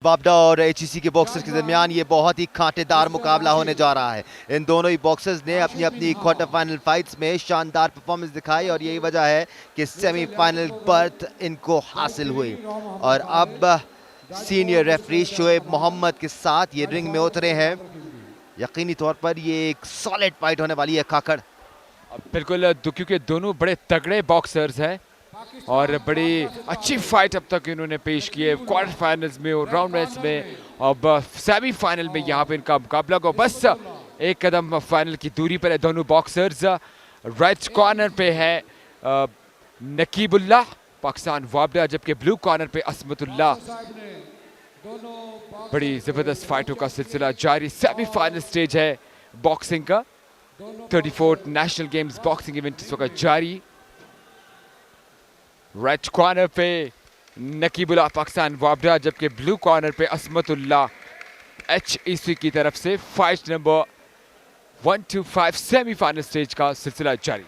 वापडा और एचईसी के बॉक्सर्स के दरमियान ये बहुत ही कांटेदार मुकाबला होने जा रहा है। इन दोनों ही बॉक्सर्स ने अपनी अपनी क्वार्टर फाइनल फाइट्स में शानदार परफॉर्मेंस दिखाई और यही वजह है कि सेमीफाइनल बर्थ इनको हासिल हुई। और अब सीनियर रेफरी शोएब मोहम्मद के साथ ये रिंग में उतरे हैं। यकीनी तौर पर ये एक सॉलिड फाइट होने वाली है काकड़। बिल्कुल, क्योंकि दोनों बड़े तगड़े बॉक्सर्स हैं और बड़ी अच्छी फाइट अब तक इन्होंने पेश की है क्वार्टर फाइनल्स में और राउंड मैच में। अब सेमीफाइनल में यहाँ पे इनका मुकाबला को बस एक कदम फाइनल की दूरी पर है दोनों बॉक्सर्स। राइट कॉर्नर पे है नकीबुल्लाह पाकिस्तान वापडा, जबकि ब्लू कॉर्नर पे असमतुल्लाह। बड़ी जबरदस्त फाइटों का सिलसिला जारी, सेमीफाइनल स्टेज है बॉक्सिंग का। 34th national games boxing event इस वक्त जारी। रेड कॉर्नर पे नकीबुल्लाह पाकिस्तान वापडा, जबकि ब्लू कॉर्नर पे असमतुल्लाह एचईसी की तरफ से। फाइट नंबर 125 सेमीफाइनल स्टेज का सिलसिला जारी।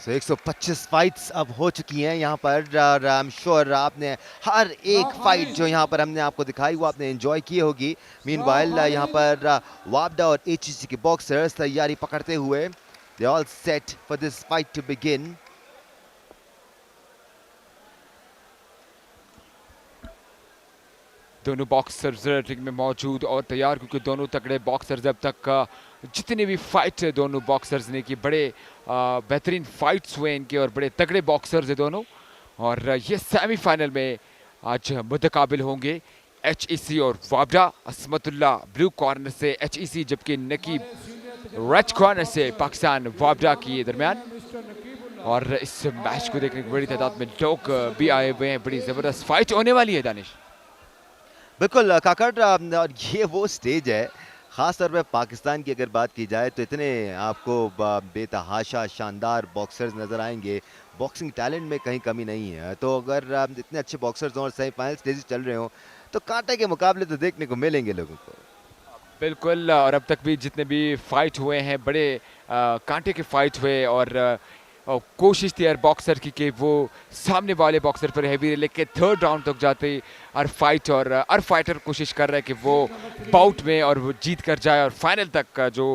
125 फाइट्स अब हो चुकी हैं यहाँ पर और आई एम श्योर आपने हर एक फाइट जो यहाँ पर हमने आपको दिखाई वो आपने एंजॉय की होगी। मीनवाइल यहाँ पर वापडा और एचईसी के बॉक्सर्स तैयारी पकड़ते हुए, they all set for this fight to begin. दोनों बॉक्सर्स रिंग में मौजूद और तैयार, क्योंकि दोनों तगड़े बॉक्सर्स अब तक जितनी भी फाइट है दोनों बॉक्सर्स ने की, बड़े बेहतरीन फाइट्स हुए इनके और बड़े तगड़े बॉक्सर्स है दोनों। और ये सेमीफाइनल में आज मुतकाबिल होंगे एचईसी और वापडा। असमतुल्लाह ब्लू कॉर्नर से एचईसी, जबकि नकीब रेड कॉर्नर से पाकिस्तान वापडा के दरमियान। और इस मैच को देखने की बड़ी तादाद में लोग भी आए हुए हैं। बड़ी जबरदस्त फाइट होने वाली है दानिश। बिल्कुल काकड़, और ये वो स्टेज है, ख़ास तौर पे पाकिस्तान की अगर बात की जाए तो इतने आपको बेतहाशा शानदार बॉक्सर्स नज़र आएंगे। बॉक्सिंग टैलेंट में कहीं कमी नहीं है, तो अगर इतने अच्छे बॉक्सर्स हों और सेमीफाइनल स्टेज चल रहे हों तो कांटे के मुकाबले तो देखने को मिलेंगे लोगों को। बिल्कुल, और अब तक भी जितने भी फाइट हुए हैं बड़े कांटे के फाइट हुए और कोशिश थी हर बॉक्सर की कि वो सामने वाले बॉक्सर पर हैवी, लेकिन थर्ड राउंड तक जाते हर फाइट और हर फाइटर कोशिश कर रहा है कि वो बाउट में और वो जीत कर जाए और फाइनल तक का जो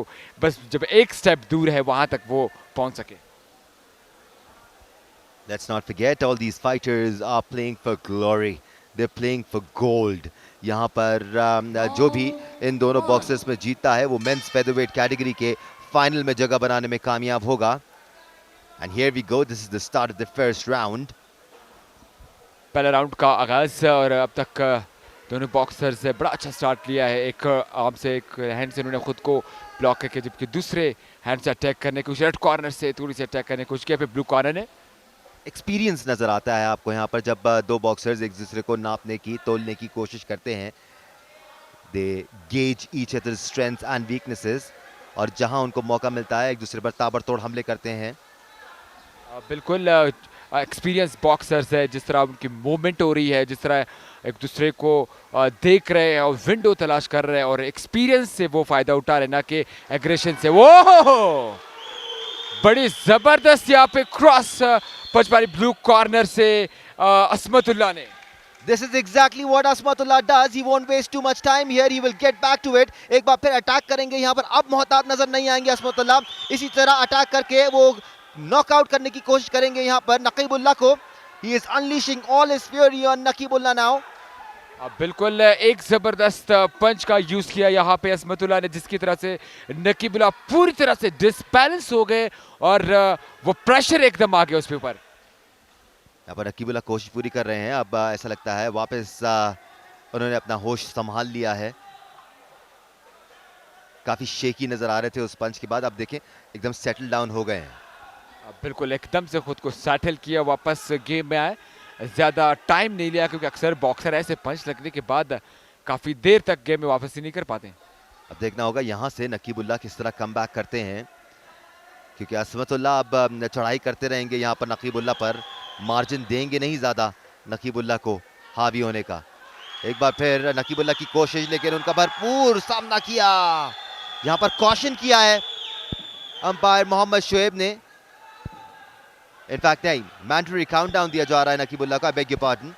बस जब एक स्टेप दूर है वहां तक वो पहुंच सके। Let's not forget all these fighters are playing for glory. They're playing for gold. यहाँ पर जो भी इन दोनों बॉक्सर्स में जीतता है वो मेंस फेदरवेट कैटेगरी के फाइनल में जगह बनाने में कामयाब होगा। And here we go. This is the start of the first round. पहला राउंड का आगाज और अब तक दोनों बॉक्सर्स ने बड़ा अच्छा स्टार्ट लिया है। एक आर्म से, एक हैंड से उन्होंने खुद को ब्लॉक करके, जबकि दूसरे हैंड से अटैक करने की कोशिश, रेड कॉर्नर से थोड़ी सी अटैक करने की कोशिश की पे ब्लू कॉर्नर ने। एक्सपीरियंस नजर आता है आपको यहाँ पर जब दो बॉक्सर्स एक दूसरे को नापने की, तोलने की कोशिश करते हैं। They gaze each others strengths and weaknesses, और जहां उनको मौका मिलता है एक दूसरे पर ताबड़तोड़ हमले करते हैं। बिल्कुल, एक्सपीरियंस बॉक्सर्स है, जिस तरह उनकी मूवमेंट हो रही है, जिस तरह एक दूसरे को देख रहे हैं और विंडो तलाश कर रहे हैं और एक्सपीरियंस से वो फायदा उठा रहे हैं, ना कि एग्रेशन से। वो बड़ी जबरदस्त यहाँ पे क्रॉस पंचमारी ब्लू कॉर्नर से असमतुल्लाह ने। This is exactly what Asmatullah does. He won't waste too much time here. He will get back to it. एक बार फिर अटैक करेंगे यहाँ पर। अब मोहताब नजर नहीं आएंगे असमतुल्लाह। इसी तरह अटैक करके वो नॉकआउट करने की कोशिश करेंगे यहाँ पर नकीबुल्लाह को। He is unleashing all his fury on Naqibullah now. बिल्कुल, एक जबरदस्त पंच का यूज किया यहाँ पे असमतुल्लाह ने, जिसकी तरह से नकीबुल्लाह पूरी तरह से डिसबैलेंस हो गए और वो प्रेशर एकदम आ गया उसके ऊपर। यहाँ पर नकीबुल्लाह कोशिश पूरी कर रहे हैं। अब ऐसा लगता है वापस उन्होंने अपना होश संभाल लिया है। काफी शेकी नजर आ रहे थे उस पंच के बाद, अब देखें एकदम सेटल डाउन हो गए हैं। बिल्कुल, एकदम से खुद को सेटल किया, वापस गेम में आए। ज्यादा टाइम नहीं लिया, क्योंकि अक्सर बॉक्सर ऐसे पंच लगने के बाद काफी देर तक गेम में वापस ही नहीं कर पाते। अब देखना होगा यहाँ से नकीबुल्लाह किस तरह कम बैक करते हैं, क्योंकि असमतुल्लाह अब चढ़ाई करते रहेंगे यहाँ पर नकीबुल्लाह पर। मार्जिन देंगे नहीं ज्यादा नकीबुल्लाह को हावी होने का। एक बार फिर नकीबुल्लाह की कोशिश, लेकिन उनका भरपूर सामना किया। यहाँ पर कॉशन किया है अंपायर मोहम्मद शोएब ने। इनफैक्ट नहीं, मैंडेटरी काउंटडाउन दिया जा रहा है नकीबुल्लाह को। I beg your pardon.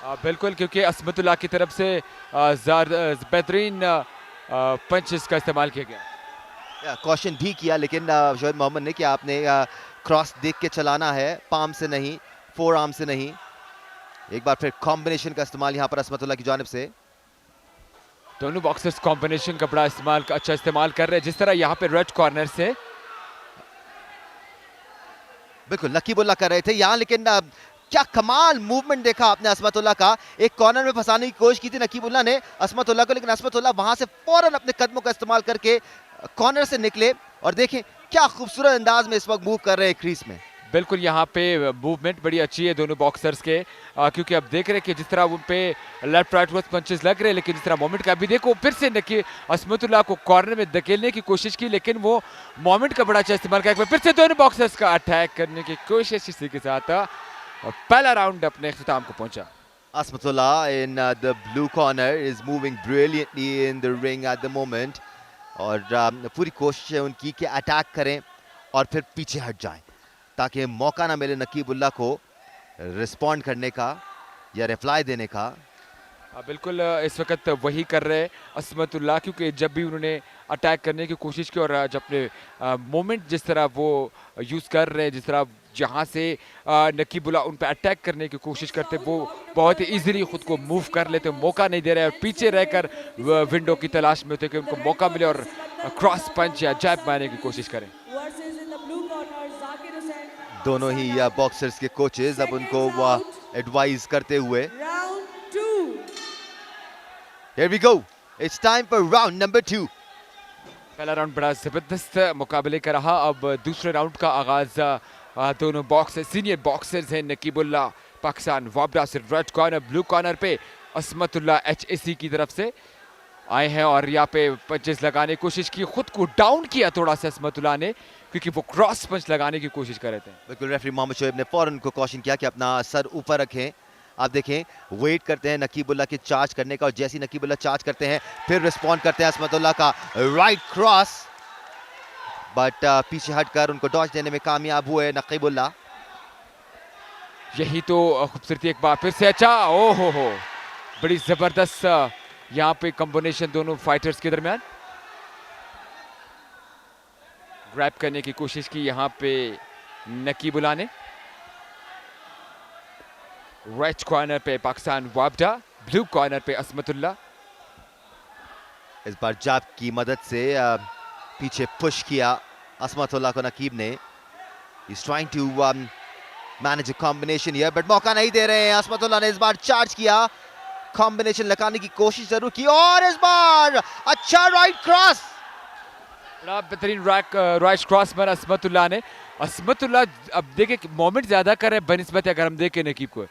बिल्कुल, क्योंकि असमतुल्लाह की तरफ से बेहतरीन पंचेस का इस्तेमाल किया गया। कॉशन भी किया, लेकिन शोएब मोहम्मद ने कि आपने क्रॉस देख के चलाना है, पाम से नहीं, फोर आर्म से नहीं। एक बार फिर कॉम्बिनेशन का इस्तेमाल यहां पर असमतुल्लाह की जानिब से। दोनों बॉक्सर्स कॉम्बिनेशन का बड़ा अच्छा इस्तेमाल कर रहे हैं, जिस तरह यहाँ पे रेड कॉर्नर से बिल्कुल नकीबुल्लाह कर रहे थे यहां, लेकिन क्या कमाल मूवमेंट देखा आपने असमतुल्लाह का। एक कॉर्नर में फंसाने की कोशिश की थी नकीबुल्लाह ने असमतुल्लाह को, लेकिन असमतुल्लाह वहां से फौरन अपने कदमों का इस्तेमाल करके कॉर्नर से निकले। और देखें क्या खूबसूरत अंदाज में इस वक्त मूव कर रहे हैं क्रीज में। बिल्कुल, यहाँ पे मूवमेंट बड़ी अच्छी है दोनों बॉक्सर्स के, क्योंकि अब देख रहे हैं कि जिस तरह उन पे लेफ्ट राइट पंचेस लग रहे हैं, लेकिन जिस तरह मोमेंट का अभी देखो फिर से असमतुल्लाह को कॉर्नर में धकेलने की कोशिश की, लेकिन वो मोमेंट का बड़ा अच्छा इस्तेमाल किया। फिर से दोनों बॉक्सर्स का अटैक करने की कोशिश, इसी के साथ पहला राउंड अपने इख्तिताम को पहुंचा। Asmatullah in the blue corner is moving brilliantly in the ring at the moment, और पूरी कोशिश है उनकी कि अटैक करें और फिर पीछे हट जाएं, ताकि मौका ना मिले नकीबुल्लाह को रिस्पॉन्ड करने का या रिप्लाई देने का। बिल्कुल, इस वक्त वही कर रहे हैं असमतुल्लाह, क्योंकि जब भी उन्होंने अटैक करने की कोशिश की और जब अपने मोमेंट जिस तरह वो यूज़ कर रहे हैं, जिस तरह जहाँ से नकीबुल्लाह उन पे अटैक करने की कोशिश करते, वो बहुत ही इजीली खुद को मूव कर लेते, मौका नहीं दे रहे और पीछे रहकर विंडो की तलाश में होते कि उनको मौका मिले और क्रॉस पंच या जैब मारने की कोशिश करें। दोनों ही बॉक्सर्स के कोचेस अब उनको एडवाइज करते हुए। Here we go. It's time for round number 2. पहला राउंड बड़ा जबरदस्त मुकाबले का रहा। अब दूसरे राउंड का आगाज दोनों सीनियर बॉक्सर्स हैं। नकीबुल्लाह पाकिस्तान वाबरा से रेड कॉर्नर, ब्लू कॉर्नर पे असमतुल्लाह HAC की तरफ से आए हैं और यहाँ पे पंचेस लगाने की कोशिश की, खुद को डाउन किया थोड़ा सा असमतुल्लाह ने, क्योंकि वो क्रॉस पंच लगाने की कोशिश कर रहे थे। बिल्कुल, रेफरी मोहम्मद शोएब ने फौरन को कॉशन किया कि अपना सर ऊपर रखें। आप देखें वेट करते हैं नकीबुल्लाह के चार्ज करने का, और जैसे नकीबुल्लाह चार्ज करते हैं फिर रिस्पॉन्ड करते हैं असमतुल्लाह का राइट क्रॉस, बट पीछे हटकर उनको डॉज देने में कामयाब हुए नकीबुल्लाह। यही तो खूबसूरती, एक बार फिर से अच्छा, ओहो हो, बड़ी जबरदस्त यहाँ पे कॉम्बिनेशन दोनों फाइटर्स के दरमियान। ग्रैब करने की कोशिश की यहाँ पे नकीबुल्लाह ने। रेड कॉर्नर पे पाकिस्तान वाबडा, ब्लू कॉर्नर पे असमतुल्लाह। इस बार जाब की मदद से पीछे पुश किया असमतुल्लाह को नकीब ने। He's trying to manage a combination here, but मौका नहीं दे रहे हैं। असमतुल्लाह ने इस बार चार्ज किया, कॉम्बिनेशन लगाने की कोशिश जरूर की, और इस बार अच्छा राइट क्रॉस, बड़ा बेहतरीन राइट क्रॉस मारा असमतुल्लाह ने। असमतुल्लाह अब देखे मोमेंट ज्यादा कर रहे हैं बनिस्बत अगर हम देखें नकीब को।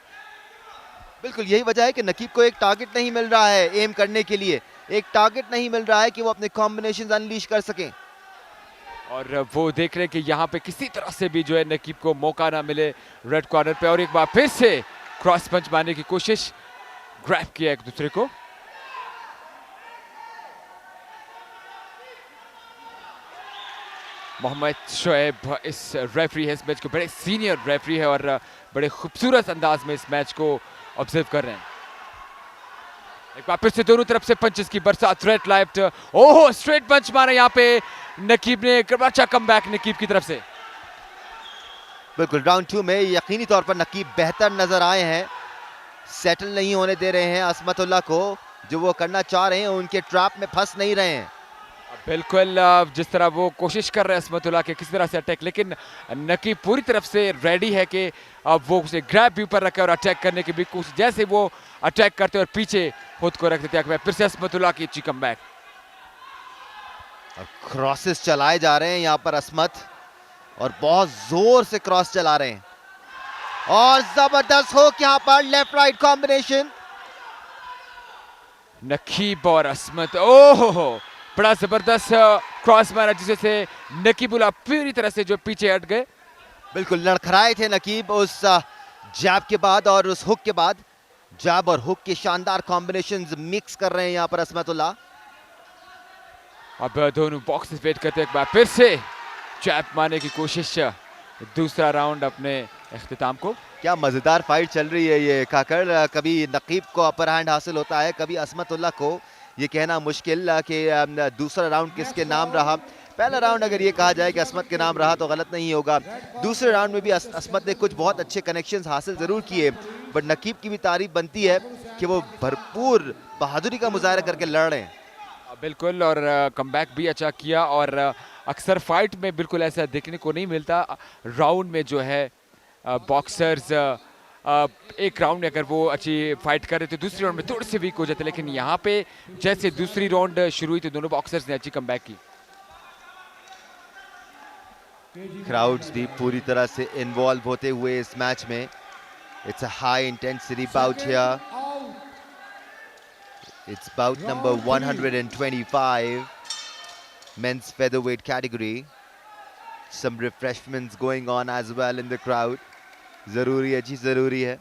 बिल्कुल यही वजह है कि नकीब को एक टारगेट नहीं मिल रहा है एम करने के लिए, एक टारगेट नहीं मिल रहा है कि वो अपने कॉम्बिनेशंस अनलीश कर सकें। और वो देख रहे हैं कि यहाँ पे किसी तरह से भी जो है नकीब को मौका ना मिले रेड कॉर्नर पे, और एक बार फिर से क्रॉस पंच मारने की कोशिश, ग्रैब किया एक दूसरे को। मोहम्मद शोएब इस रेफरी है, इस मैच को बड़े सीनियर रेफरी है और बड़े खूबसूरत अंदाज में इस मैच को ऑब्जर्व कर रहे हैं। एक बार फिर से दोनों तरफ से पंचेस की बरसात, रेड लेफ्ट, ओहो स्ट्रेट पंच मारा यहाँ पे नकीब ने, अच्छा कमबैक नकीब की तरफ से। बिल्कुल राउंड 2 में यकीनी तौर पर नकीब बेहतर नजर आए हैं, सेटल नहीं होने दे रहे हैं असमतुल्लाह को, जो वो करना चाह रहे हैं उनके ट्रैप में फंस नहीं रहे हैं। बिल्कुल, जिस तरह वो कोशिश कर रहे हैं असमतुल्लाह के किसी तरह से अटैक, लेकिन नकीब पूरी तरफ से रेडी है कि अब वो उसे ग्रैब भी ऊपर रखे और अटैक करने की भी कोशिश, जैसे वो अटैक करते और पीछे खुद को रख देते हैं। फिर से असमतुल्लाह की अच्छी कमबैक, क्रॉसेस चलाए जा रहे हैं यहाँ पर असमत, और बहुत जोर से क्रॉस चला रहे हैं, और जबरदस्त होक यहाँ पर लेफ्ट राइट कॉम्बिनेशन। नकीब और असमत, ओहो बड़ा जबरदस्त क्रॉस मारा, जिससे नकीबुल्लाह पूरी तरह से जो पीछे हट गए। बिल्कुल लड़खड़ाए थे नकीब उस जैब के बाद और उस हुक के बाद। जैब और हुक के शानदार कॉम्बिनेशंस मिक्स कर रहे हैं यहाँ पर असमतुल्लाह। अब दोनों बॉक्सेस वेट करते हैं, एक बार फिर से जैब मारने की कोशिश। दूसरा राउंड अपने इख्तिताम को। क्या मजेदार फाइट चल रही है ये काकर। कभी नकीब को अपर हैंड हासिल होता है, कभी असमतुल्ला को। ये कहना मुश्किल कि दूसरा राउंड किसके नाम रहा। पहला राउंड अगर ये कहा जाए कि असमत के नाम रहा तो गलत नहीं होगा। दूसरे राउंड में भी असमत ने कुछ बहुत अच्छे कनेक्शंस हासिल जरूर किए, बट नकीब की भी तारीफ बनती है कि वो भरपूर बहादुरी का मुजाहरा करके लड़ रहे हैं। बिल्कुल, और कमबैक भी अच्छा किया, और अक्सर फाइट में बिल्कुल ऐसा देखने को नहीं मिलता। राउंड में जो है बॉक्सर्स एक राउंड में अगर वो अच्छी फाइट कर रहे तो दूसरी राउंड में थोड़े से वीक हो जाते, लेकिन यहाँ पे जैसे दूसरी राउंड शुरू हुई तो दोनों बॉक्सर्स ने अच्छी कमबैक की। क्राउड्स भी पूरी तरह से इन्वॉल्व होते हुए इस मैच में। It's a high intensity bout here. It's bout number 125, men's featherweight category. Some refreshments going on as well in the crowd. जरूरी है जी, जरूरी है।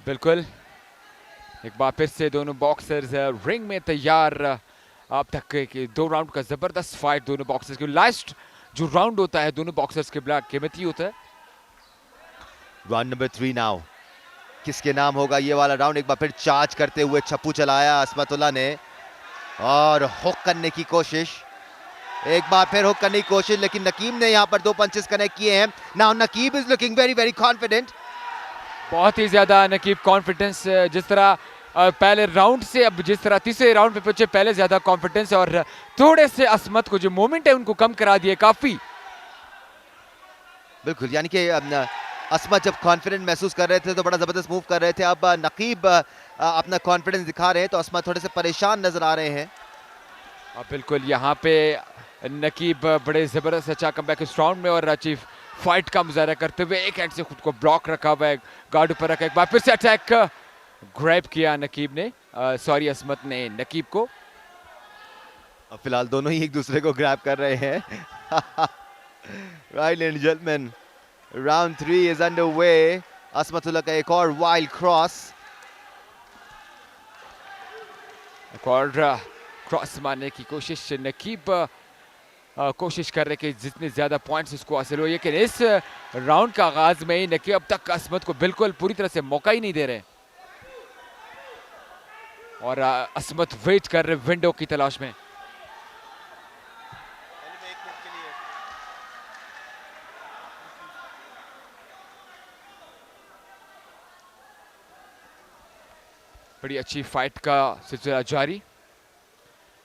बिल्कुल, एक बार फिर से दोनों बॉक्सर्स रिंग में तैयार। अब तक के 2 राउंड का जबरदस्त फाइट दोनों बॉक्सर्स के। लास्ट जो राउंड होता है दोनों बॉक्सर्स के बड़ा कीमती होता है। Round number 3 now. किसके नाम होगा ये वाला राउंड। एक बार फिर चार्ज करते हुए छप्पू चलाया असमतुल्ला ने और हुक करने की कोशिश। एक बार फिर हुक करने की कोशिश, लेकिन नकीब ने यहाँ पर 2 पंचेस कनेक्ट किए हैं। Now नकीब is looking very very confident. बहुत ही ज्यादा नकीब कॉन्फिडेंस, जिस तरह पहले राउंड से अब जिस तरह तीसरे राउंड पे पहुंचे, पहले ज्यादा कॉन्फिडेंस है, और थोड़े से असमत को जो मोमेंट है उनको कम करा दिए काफी। बिल्कुल, यानी कि असमत जब कॉन्फिडेंट महसूस कर रहे थे तो बड़ा जबरदस्त मूव कर रहे थे। अब नकीब अपना कॉन्फिडेंस दिखा रहे हैं तो असमत थोड़े से परेशान नजर आ रहे हैं। बिल्कुल, यहाँ पे नकीब बड़े जबरदस्त अच्छा कमबैक इस राउंड में और अच्छी फाइट का मुजाहरा करते हुए एक हैंड से खुद को ब्लॉक रखा हुआ है, गार्ड ऊपर रखा। एक बार फिर से अटैक ग्रैब किया नकीब ने, सॉरी असमत ने नकीब को। अब फिलहाल दोनों ही एक दूसरे को ग्रैब कर रहे हैं। Right and gentleman, round 3 is underway. Asmatullah का एक और वाइल्ड क्रॉस। एक और क्रॉस मारने की कोशिश। नकीब कोशिश कर रहे कि जितने ज्यादा पॉइंट्स उसको हासिल हो, लेकिन इस राउंड का आगाज में ही नकीब अब तक असमत को बिल्कुल पूरी तरह से मौका ही नहीं दे रहे, और असमत वेट कर रहे विंडो की तलाश में। बड़ी अच्छी फाइट का सिलसिला जारी।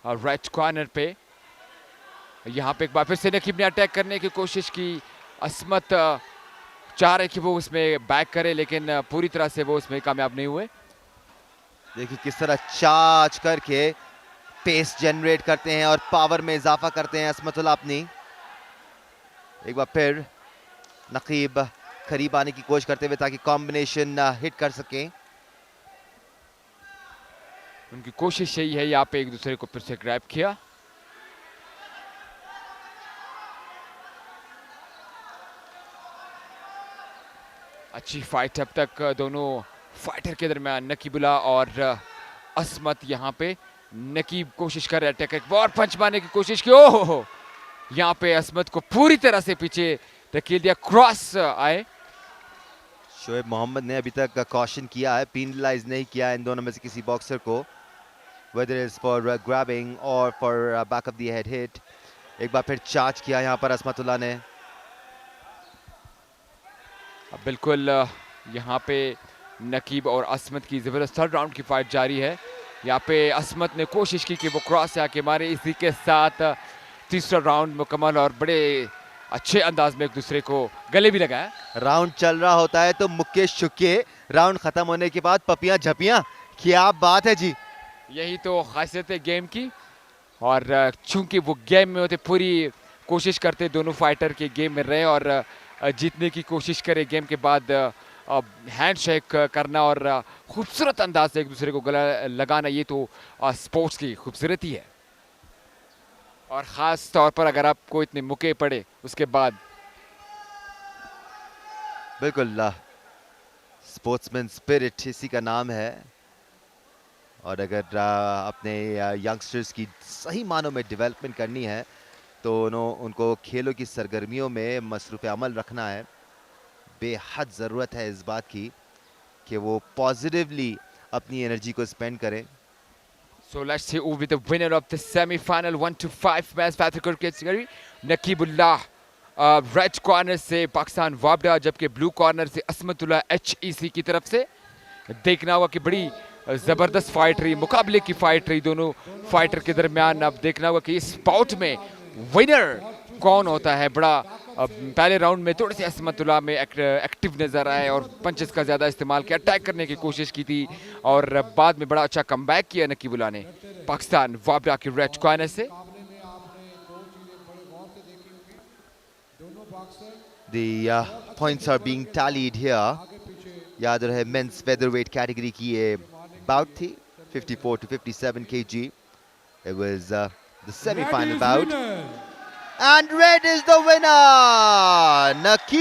और राइट कॉर्नर पे यहाँ पे एक बार फिर से नकीब ने अटैक करने की कोशिश की। असमत चाह रहे कि वो उसमें बैक करे, लेकिन पूरी तरह से वो उसमें कामयाब नहीं हुए। देखिए किस तरह चार्ज करके पेस जनरेट करते हैं और पावर में इजाफा करते हैं असमतुल्ला अपनी। एक बार फिर नकीब करीब आने की कोशिश करते हुए ताकि कॉम्बिनेशन हिट कर सकें। उनकी कोशिश यही है, यहाँ पे एक दूसरे को फिर से ग्रैब किया। अच्छी फाइट अब तक दोनों फाइटर के दरमियान, नकीबुल्ला और असमत। यहाँ पे नकीब कोशिश कर रहे अटैक, एक और पंच मारने की कोशिश की। ओहो, यहाँ पे असमत को पूरी तरह से पीछे धकेल दिया। क्रॉस आए। शोएब मोहम्मद ने अभी तक कॉशन किया है, पेनलाइज नहीं किया इन दोनों में से किसी बॉक्सर को, whether it's for grabbing or for back of the head hit। एक बार फिर चार्ज किया यहाँ पर असमतुल्ला ने। बिल्कुल, यहाँ पे नकीब और असमत की जबरदस्त थर्ड राउंड की फाइट जारी है। यहाँ पे असमत ने कोशिश की कि वो क्रॉस से आके मारे। इसी के साथ तीसरा राउंड मुकम्मल और बड़े अच्छे अंदाज में एक दूसरे को गले भी लगाया। राउंड चल रहा होता है तो मुक्के शुक्के, राउंड खत्म होने के बाद पपियां झपियां। क्या बात है जी, यही तो खासियत है गेम की। और चूंकि वो गेम में होते, पूरी कोशिश करते दोनों फाइटर के गेम में रहे और जीतने की कोशिश करे। गेम के बाद हैंड शेक करना और खूबसूरत अंदाज से एक दूसरे को गला लगाना, ये तो स्पोर्ट्स की खूबसूरती है। और ख़ास तौर पर अगर आपको इतने मौके पड़े उसके बाद। बिल्कुल, स्पोर्ट्समैन स्पिरिट इसी का नाम है। और अगर अपने यंगस्टर्स की सही मानों में डेवलपमेंट करनी है तो उनको खेलों की सरगर्मियों में मसरूफ़ अमल रखना है। बेहद ज़रूरत है इस बात की कि वो पॉजिटिवली अपनी एनर्जी को स्पेंड करें। So let's see who will be the winner of the semi-final 1-5 match पैथर क्रिकेट गरी नकीबुल्लाह रेड कॉर्नर से पाकिस्तान वाबडा, जबकि ब्लू कॉर्नर से असमतुल्लाह HEC की तरफ से। देखना होगा कि बड़ी ज़बरदस्त फाइट रही, मुकाबले की फाइट रही दोनों फाइटर के दरमियान। अब देखना होगा कि इस बाउट में विनर कौन होता है। बड़ा पहले राउंड में थोड़ी सी असमतुल्लाह में एक्टिव नज़र आए और पंचेस का ज़्यादा इस्तेमाल किया, अटैक करने की कोशिश की थी और बाद में बड़ा अच्छा कमबैक किया नकीबुल्लाह ने पाकिस्तान वाबडा के रेड कॉर्नर से। The points are being tallied here. याद रहे मेंस फेदरवेट कैटेगरी की ये बाउट थी 54 to 57 kg. It was the semi-final bout. And red is the winner, Naqeebullah.